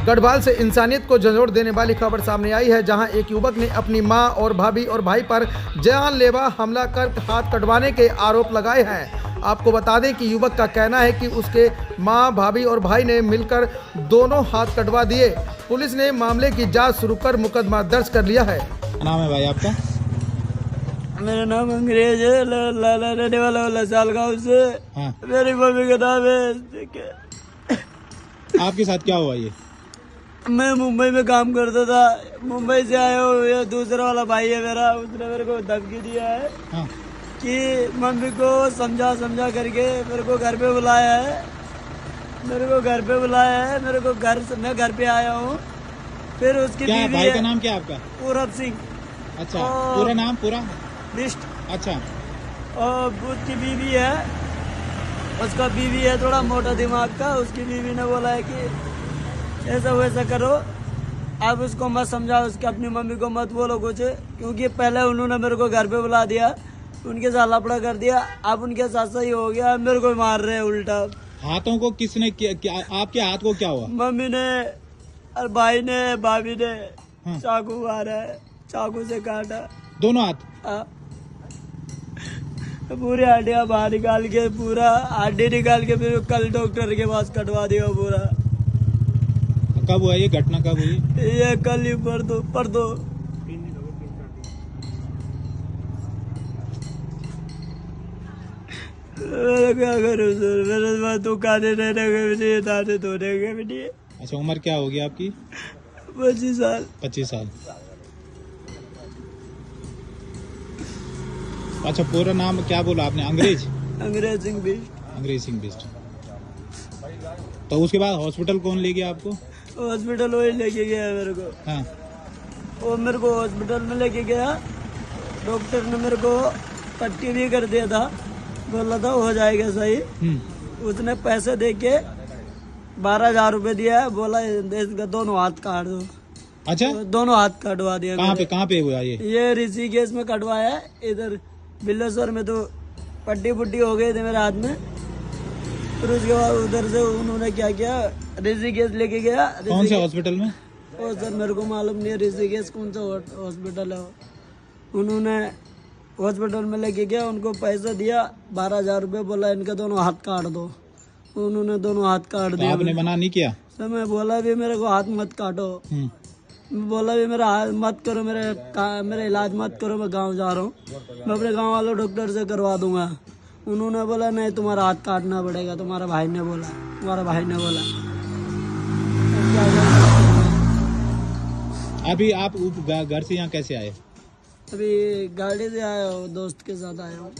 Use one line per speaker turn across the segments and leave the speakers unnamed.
गढ़वाल से इंसानियत को झंझोड़ देने वाली खबर सामने आई है, जहां एक युवक ने अपनी मां और भाभी और भाई पर जानलेवा हमला कर हाथ कटवाने के आरोप लगाए हैं। आपको बता दें कि युवक का कहना है कि उसके मां, भाभी और भाई ने मिलकर दोनों हाथ कटवा दिए। पुलिस ने मामले की जांच शुरू कर मुकदमा दर्ज कर लिया है।
नाम है भाई आपका?
मेरा नाम अंग्रेज है, लाला रहने वाला साल गाँव से।
हाँ।
मेरी मम्मी का नाम है।
आपके साथ क्या हुआ ये?
मैं मुंबई में काम करता था, मुंबई से आया हूँ। ये दूसरा वाला भाई है मेरा, उसने मेरे को धमकी दिया है
हाँ।
कि मम्मी को समझा करके मेरे को घर पे बुलाया है। मेरे को मैं घर पे आया हूँ। फिर उसकी
क्या
बीवी
भाई
है,
का नाम क्या है आपका?
पूरब सिंह।
अच्छा,
और
पूरा नाम पूरा?
बिष्ट।
अच्छा।
और उसकी बीवी है, उसका बीवी है थोड़ा मोटा दिमाग का। उसकी बीवी ने बोला है कि ऐसा वैसा करो, अब उसको मत समझाओ, उसकी अपनी मम्मी को मत बोलो कुछ, क्योंकि पहले उन्होंने मेरे को घर पे बुला दिया, उनके साथ लफड़ा कर दिया। अब उनके साथ सही हो गया, मेरे को मार रहे हैं उल्टा।
हाथों को किसने क्या आपके हाथ को क्या हुआ?
मम्मी ने और भाई ने, भाभी ने
हाँ।
चाकू मारा है, चाकू से काटा।
दोनों हाथ?
हाँ। पूरी हड्डियाँ बाहर निकाल के, पूरा हड्डी निकाल के फिर कल डॉक्टर के पास कटवा दिया पूरा।
कब हुआ ये घटना, कब हुई?
ये कल ही पर दो। मैं क्या करूँ सर, मेरे पास तो खाने रहने के भी नहीं, दाने धोने के भी नहीं।
अच्छा, उम्र क्या होगी आपकी?
25 साल।
25 साल। अच्छा, पूरा नाम क्या बोला आपने? अंग्रेज?
अंग्रेज सिंह बिष्ट।
अंग्रेज सिंह बिष्ट। तो उसके बाद हॉस्पिटल कौन ले गया आपको?
हॉस्पिटल वही लेके गया मेरे को।
हाँ।
वो मेरे को हॉस्पिटल में लेके गया, डॉक्टर ने मेरे को पट्टी भी कर दिया था, बोला था हो जाएगा सही। उसने पैसे दे के 12,000 रुपये दिया है, बोला इसका दोनों हाथ काट दो।
अच्छा,
तो दोनों हाथ कटवा दिया।
कहाँ पे हुआ
ये ऋषिकेश में कटवाया है। इधर बिल्लेश्वर में तो पट्टी पुट्टी हो गई थी मेरे हाथ में। फिर उसके बाद उधर से उन्होंने क्या किया, ऋषिकेश लेके गया।
कौन से हॉस्पिटल में?
ओ सर मेरे को मालूम नहीं है ऋषिकेश कौन सा हॉस्पिटल है। उन्होंने हॉस्पिटल में लेके गया, उनको पैसा दिया 12,000 रुपये, बोला इनके दोनों हाथ काट दो। उन्होंने दोनों हाथ काट
तो
दिया।
आपने मना नहीं किया?
सर मैं बोला भी मेरे को हाथ मत काटो, मैं बोला भी मेरा हाथ मत करो, मेरा इलाज मत करो, मैं गांव जा रहा हूँ, मैं अपने गांव वालों डॉक्टर से करवा दूंगा। उन्होंने बोला नहीं तुम्हारा हाथ काटना पड़ेगा, तुम्हारे भाई ने बोला।
अभी आप घर से यहाँ कैसे आए?
अभी गाड़ी से आया हूँ, दोस्त के साथ आया हूँ।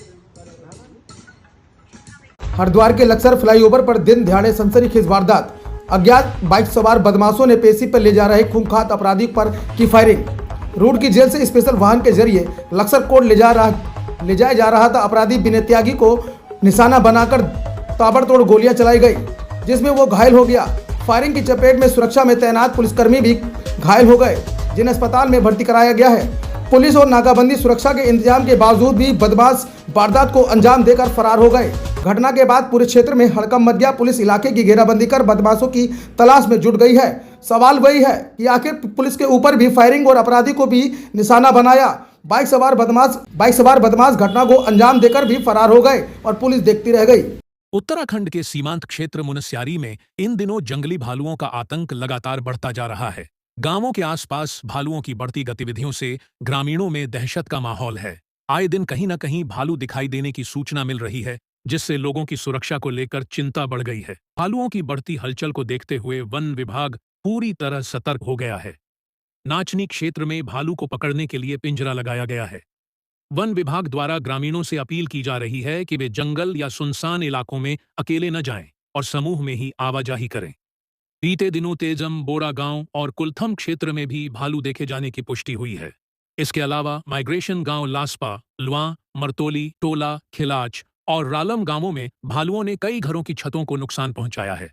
हरिद्वार के लक्सर फ्लाईओवर पर दिन दिहाड़े सनसनीखेज वारदात। अज्ञात बाइक सवार बदमाशों ने पेशी पर ले जा रहे खूंखार अपराधी पर की फायरिंग। रूट की जेल से स्पेशल वाहन के जरिए लक्सर कोर्ट ले जाया जा रहा था। अपराधी बिना त्यागी को निशाना बनाकर ताबड़तोड़ गोलियां चलाई गई, जिसमें वो घायल हो गया। फायरिंग की चपेट में सुरक्षा में तैनात पुलिसकर्मी भी घायल हो गए, जिन्हें अस्पताल में भर्ती कराया गया है। पुलिस और नाकाबंदी सुरक्षा के इंतजाम के बावजूद भी बदमाश वारदात को अंजाम देकर फरार हो गए। घटना के बाद पूरे क्षेत्र में हड़कंप मच गया। पुलिस इलाके की घेराबंदी कर बदमाशों की तलाश में जुट गई है। सवाल वही है कि आखिर पुलिस के ऊपर भी फायरिंग और अपराधी को भी निशाना बनाया। बाइक सवार बदमाश घटना को अंजाम देकर भी फरार हो गए और पुलिस देखती रह गई।
उत्तराखंड के सीमांत क्षेत्र मुनस्यारी में इन दिनों जंगली भालुओं का आतंक लगातार बढ़ता जा रहा है। गांवों के आसपास भालुओं की बढ़ती गतिविधियों से ग्रामीणों में दहशत का माहौल है। आए दिन कहीं न कहीं भालू दिखाई देने की सूचना मिल रही है, जिससे लोगों की सुरक्षा को लेकर चिंता बढ़ गई है। भालुओं की बढ़ती हलचल को देखते हुए वन विभाग पूरी तरह सतर्क हो गया है। नाचनी क्षेत्र में भालू को पकड़ने के लिए पिंजरा लगाया गया है। वन विभाग द्वारा ग्रामीणों से अपील की जा रही है कि वे जंगल या सुनसान इलाकों में अकेले न जाएं और समूह में ही आवाजाही करें। बीते दिनों तेजम, बोड़ा गांव और कुलथम क्षेत्र में भी भालू देखे जाने की पुष्टि हुई है। इसके अलावा माइग्रेशन गांव लास्पा, लुआ, मरतोली, टोला, खिलाच और रालम गांवों में भालुओं ने कई घरों की छतों को नुकसान पहुंचाया है।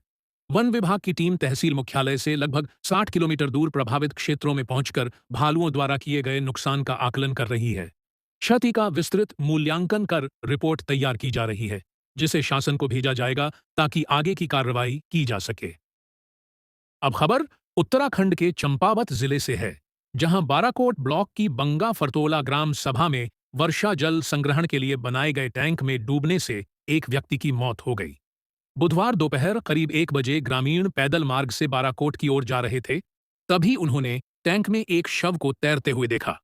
वन विभाग की टीम तहसील मुख्यालय से लगभग 60 किलोमीटर दूर प्रभावित क्षेत्रों में पहुंचकर भालुओं द्वारा किए गए नुकसान का आकलन कर रही है। क्षति का विस्तृत मूल्यांकन कर रिपोर्ट तैयार की जा रही है, जिसे शासन को भेजा जाएगा ताकि आगे की कार्रवाई की जा सके। अब खबर उत्तराखंड के चंपावत जिले से है, जहां बाराकोट ब्लॉक की बंगा फरतोला ग्राम सभा में वर्षा जल संग्रहण के लिए बनाए गए टैंक में डूबने से एक व्यक्ति की मौत हो गई। बुधवार दोपहर करीब 1 बजे ग्रामीण पैदल मार्ग से बाराकोट की ओर जा रहे थे, तभी उन्होंने टैंक में एक शव को तैरते हुए देखा।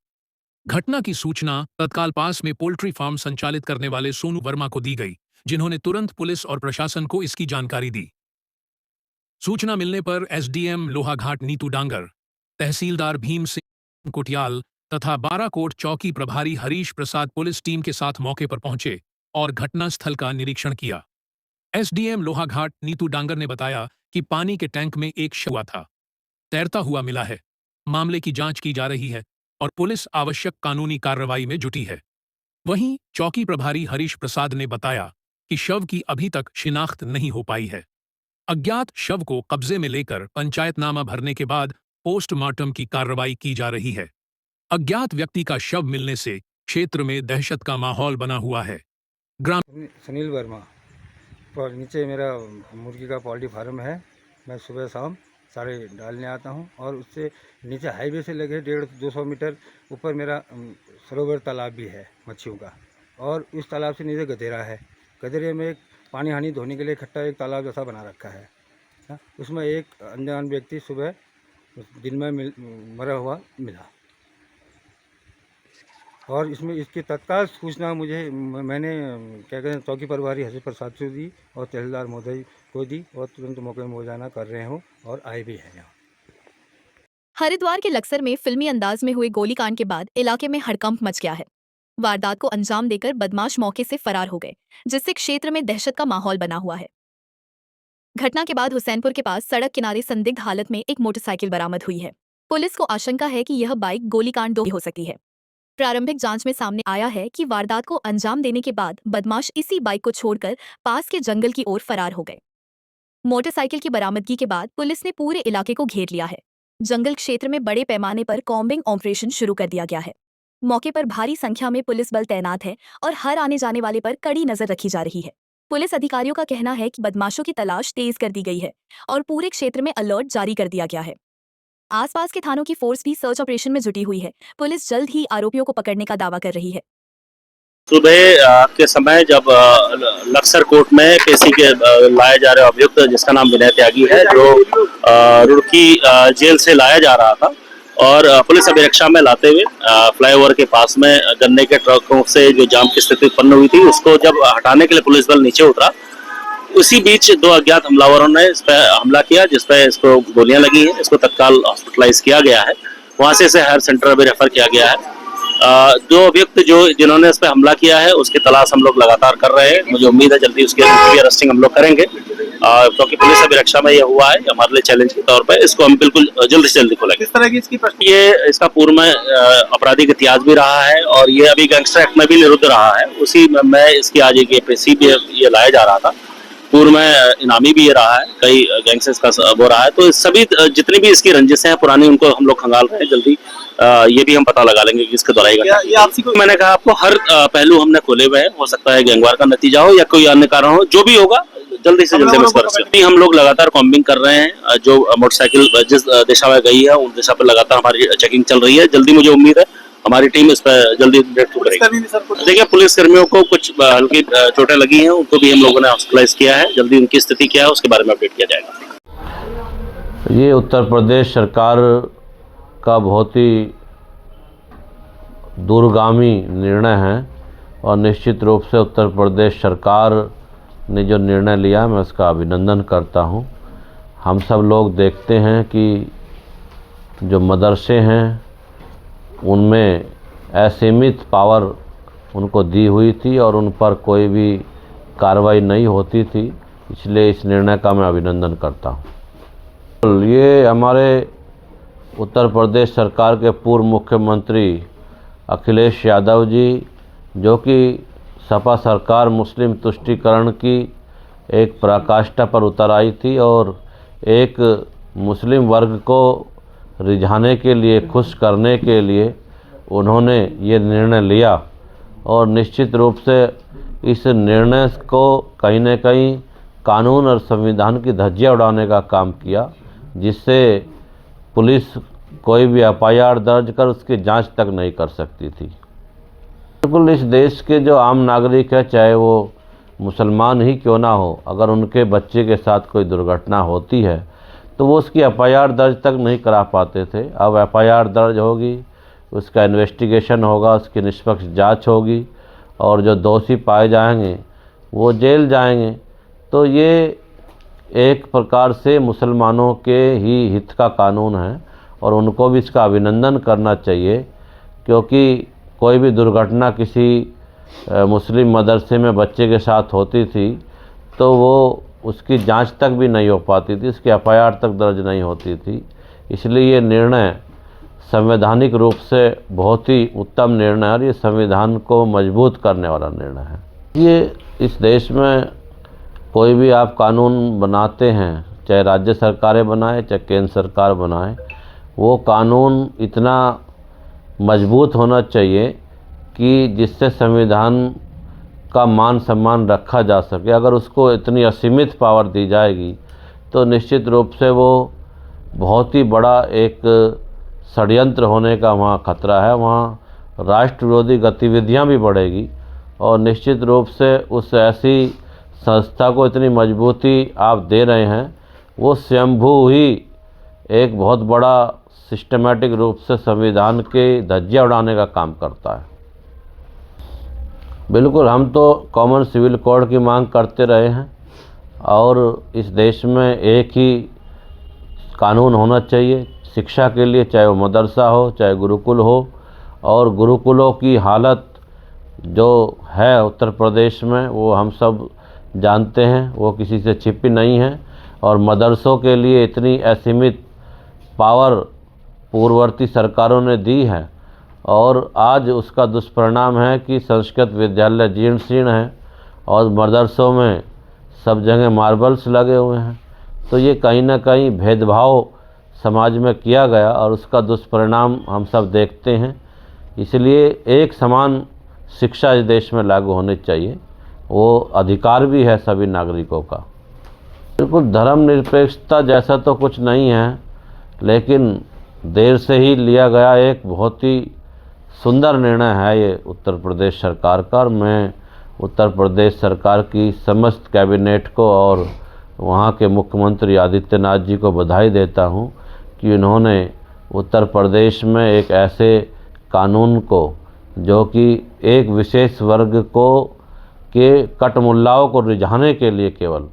घटना की सूचना तत्काल पास में पोल्ट्री फार्म संचालित करने वाले सोनू वर्मा को दी गई, जिन्होंने तुरंत पुलिस और प्रशासन को इसकी जानकारी दी। सूचना मिलने पर एसडीएम लोहाघाट नीतू डांगर, तहसीलदार भीम सिंह कुटियाल तथा बाराकोट चौकी प्रभारी हरीश प्रसाद पुलिस टीम के साथ मौके पर पहुंचे और घटनास्थल का निरीक्षण किया। एसडीएम लोहाघाट नीतू डांगर ने बताया कि पानी के टैंक में एक शव हुआ था, तैरता हुआ मिला है। मामले की जांच की जा रही है और पुलिस आवश्यक कानूनी कार्रवाई में जुटी है। वहीं चौकी प्रभारी हरीश प्रसाद ने बताया कि शव की अभी तक शिनाख्त नहीं हो पाई है। अज्ञात शव को कब्जे में लेकर पंचायतनामा भरने के बाद पोस्टमार्टम की कार्रवाई की जा रही है। अज्ञात व्यक्ति का शव मिलने से क्षेत्र में दहशत का माहौल बना हुआ है। ग्राम
सुनील वर्मा पर नीचे मेरा मुर्गी का पोल्ट्री फार्म है। मैं सुबह शाम सारे डालने आता हूं और उससे नीचे हाईवे से लगे 150-200 मीटर ऊपर मेरा सरोवर तालाब भी है मच्छियों का, और उस तालाब से नीचे गधेरा है। गधेरे में एक पानी हानि धोने के लिए इकट्ठा एक तालाब जैसा बना रखा है। उसमें एक अनजान व्यक्ति सुबह दिन में मरा हुआ मिला, और इसमें इसकी तत्काल सूचना मैंने क्या कहते हैं चौकी प्रभारी हरीश प्रसाद को दी और तहसीलदार महोदय को दी, और तुरंत मौके में मुआयना कर रहे हूँ और आए भी हैं यहाँ।
हरिद्वार के लक्सर में फिल्मी अंदाज में हुए गोलीकांड के बाद इलाके में हड़कंप मच गया है। वारदात को अंजाम देकर बदमाश मौके से फरार हो गए, जिससे क्षेत्र में दहशत का माहौल बना हुआ है। घटना के बाद हुसैनपुर के पास सड़क किनारे संदिग्ध हालत में एक मोटरसाइकिल बरामद हुई है। पुलिस को आशंका है कि यह बाइक गोलीकांड 2 हो सकती है। प्रारंभिक जांच में सामने आया है कि वारदात को अंजाम देने के बाद बदमाश इसी बाइक को छोड़कर पास के जंगल की ओर फरार हो गए। मोटरसाइकिल की बरामदगी के बाद पुलिस ने पूरे इलाके को घेर लिया है। जंगल क्षेत्र में बड़े पैमाने पर कॉम्बिंग ऑपरेशन शुरू कर दिया गया है। मौके पर भारी संख्या में पुलिस बल तैनात है और हर आने जाने वाले पर कड़ी नजर रखी जा रही है। पुलिस अधिकारियों का कहना है कि बदमाशों की तलाश तेज कर दी गई है और पूरे क्षेत्र में अलर्ट जारी कर दिया गया है। आसपास के थानों की फोर्स भी सर्च ऑपरेशन में जुटी हुई है। पुलिस जल्द ही आरोपियों को पकड़ने का दावा कर रही है।
सुबह के समय जब लक्सर कोर्ट में पेशी के लाए जा रहे अभियुक्त जिसका नाम विनय त्यागी है, जो रुड़की जेल से लाया जा रहा था, और पुलिस अभिरक्षा में लाते हुए फ्लाईओवर के पास में गन्ने के ट्रकों से जो जाम की स्थिति उत्पन्न हुई थी, उसको जब हटाने के लिए पुलिस बल नीचे उतरा, उसी बीच 2 अज्ञात हमलावरों ने इस पर हमला किया, जिसपे इसको गोलियां लगी हैं। इसको तत्काल हॉस्पिटलाइज किया गया है, वहां से इसे हायर सेंटर अभी रेफर किया गया है। 2 अभियुक्त जिन्होंने इस पर हमला किया है उसकी तलाश हम लोग लगातार कर रहे हैं। मुझे उम्मीद है जल्दी उसकी अरेस्टिंग हम लोग करेंगे, क्योंकि पुलिस अभिरक्षा में ये हुआ है हमारे लिए चैलेंज के तौर पर। इसको हम बिल्कुल जल्द से जल्दी खोलेंगे। किस तरह की इसकी ये इसका पूर्व में आपराधिक इतिहास भी रहा है, और ये अभी गैंगस्टर एक्ट में भी निरुद्ध रहा है। उसी में इसकी आज एक पेशी भी ये लाया जा रहा था। पूर्व में इनामी भी ये रहा है, कई गैंगस्टर्स का वो रहा है। तो सभी जितनी भी इसकी रंजिशें हैं पुरानी, उनको हम लोग खंगाल रहे हैं। जल्दी ये भी हम पता लगा लेंगे कि इसके द्वारा ये आपसी को मैंने कहा आपको हर पहलू हमने खोले हुए हैं। हो सकता है गैंगवार का नतीजा हो या कोई अन्य कारण हो, जो भी होगा जल्दी से जल्दी हम लोग लगातार कॉम्बिंग कर रहे हैं। जो मोटरसाइकिल जिस दिशा में गई है उस दिशा पर लगातार हमारी चेकिंग चल रही है। जल्दी मुझे उम्मीद है हमारी टीम इस पर जल्दी ब्रेकथ्रू करेगी। देखिए, पुलिस कर्मियों को कुछ हल्की चोटें लगी हैं, उनको भी हम लोगों ने हॉस्पिटलाइज किया है। जल्दी उनकी स्थिति क्या है उसके बारे में अपडेट किया जाएगा।
ये उत्तर प्रदेश सरकार का बहुत ही दूरगामी निर्णय है, और निश्चित रूप से उत्तर प्रदेश सरकार ने जो निर्णय लिया मैं उसका अभिनंदन करता हूँ। हम सब लोग देखते हैं कि जो मदरसे हैं उनमें असीमित पावर उनको दी हुई थी और उन पर कोई भी कार्रवाई नहीं होती थी, इसलिए इस निर्णय का मैं अभिनंदन करता हूँ। ये हमारे उत्तर प्रदेश सरकार के पूर्व मुख्यमंत्री अखिलेश यादव जी, जो कि सपा सरकार मुस्लिम तुष्टीकरण की एक पराकाष्ठा पर उतर आई थी और एक मुस्लिम वर्ग को रिझाने के लिए, खुश करने के लिए उन्होंने ये निर्णय लिया, और निश्चित रूप से इस निर्णय को कहीं न कहीं कानून और संविधान की धज्जियां उड़ाने का काम किया, जिससे पुलिस कोई भी FIR दर्ज कर उसकी जांच तक नहीं कर सकती थी। बिल्कुल इस देश के जो आम नागरिक है, चाहे वो मुसलमान ही क्यों ना हो, अगर उनके बच्चे के साथ कोई दुर्घटना होती है तो वो उसकी FIR दर्ज तक नहीं करा पाते थे। अब FIR दर्ज होगी, उसका इन्वेस्टिगेशन होगा, उसकी निष्पक्ष जांच होगी और जो दोषी पाए जाएंगे वो जेल जाएंगे। तो ये एक प्रकार से मुसलमानों के ही हित का कानून है और उनको भी इसका अभिनंदन करना चाहिए, क्योंकि कोई भी दुर्घटना किसी मुस्लिम मदरसे में बच्चे के साथ होती थी तो वो उसकी जांच तक भी नहीं हो पाती थी, उसकी FIR तक दर्ज नहीं होती थी। इसलिए ये निर्णय संवैधानिक रूप से बहुत ही उत्तम निर्णय है और ये संविधान को मजबूत करने वाला निर्णय है। ये इस देश में कोई भी आप कानून बनाते हैं, चाहे राज्य सरकारें बनाए चाहे केंद्र सरकार बनाए, वो कानून इतना मजबूत होना चाहिए कि जिससे संविधान का मान सम्मान रखा जा सके। अगर उसको इतनी असीमित पावर दी जाएगी तो निश्चित रूप से वो बहुत ही बड़ा एक षड्यंत्र होने का वहाँ खतरा है। वहाँ राष्ट्र विरोधी गतिविधियाँ भी बढ़ेगी और निश्चित रूप से उस ऐसी संस्था को इतनी मजबूती आप दे रहे हैं, वो स्वयंभू ही एक बहुत बड़ा सिस्टमैटिक रूप से संविधान के धज्जियाँ उड़ाने का काम करता है। बिल्कुल, हम तो कॉमन सिविल कोड की मांग करते रहे हैं और इस देश में एक ही कानून होना चाहिए शिक्षा के लिए, चाहे वो मदरसा हो चाहे गुरुकुल हो। और गुरुकुलों की हालत जो है उत्तर प्रदेश में वो हम सब जानते हैं, वो किसी से छिपी नहीं है। और मदरसों के लिए इतनी असीमित पावर पूर्ववर्ती सरकारों ने दी है और आज उसका दुष्परिणाम है कि संस्कृत विद्यालय जीर्ण शीर्ण है और मदरसों में सब जगह मार्बल्स लगे हुए हैं। तो ये कहीं ना कहीं भेदभाव समाज में किया गया और उसका दुष्परिणाम हम सब देखते हैं। इसलिए एक समान शिक्षा इस देश में लागू होनी चाहिए, वो अधिकार भी है सभी नागरिकों का। बिल्कुल, धर्मनिरपेक्षता जैसा तो कुछ नहीं है, लेकिन देर से ही लिया गया एक बहुत ही सुंदर निर्णय है ये उत्तर प्रदेश सरकार का। और मैं उत्तर प्रदेश सरकार की समस्त कैबिनेट को और वहाँ के मुख्यमंत्री आदित्यनाथ जी को बधाई देता हूँ कि उन्होंने उत्तर प्रदेश में एक ऐसे कानून को, जो कि एक विशेष वर्ग को के कटमुल्लाओं को रिझाने के लिए केवल,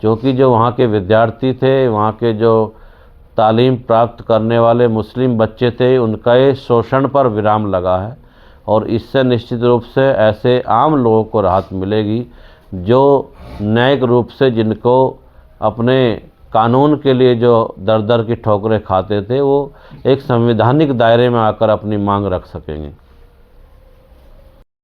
जो वहाँ के विद्यार्थी थे, वहाँ के जो तालीम प्राप्त करने वाले मुस्लिम बच्चे थे, उनका ये शोषण पर विराम लगा है। और इससे निश्चित रूप से ऐसे आम लोगों को राहत मिलेगी जो न्यायिक रूप से, जिनको अपने कानून के लिए जो दर दर की ठोकरें खाते थे, वो एक संवैधानिक दायरे में आकर अपनी मांग रख सकेंगे।